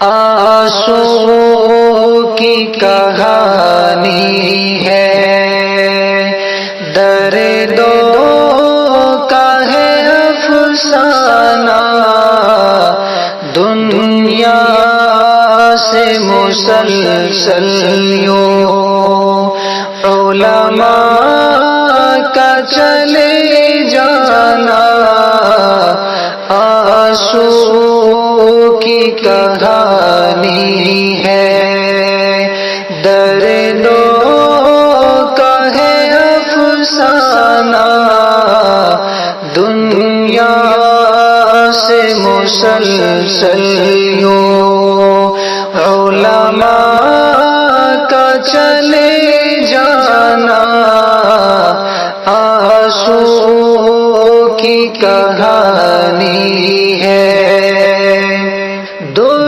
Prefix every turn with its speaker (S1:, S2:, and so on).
S1: آنسو کی کہانی ہے، دردوں کا ہے افسانہ، دنیا سے مسلسل یوں علماء کا چلے جانا، آنسو کی کہانی ہے، دردوں کا ہے افسانہ، دنیا سے مسلسل یوں علماء کا چلے جانا، آنسو کی کہانی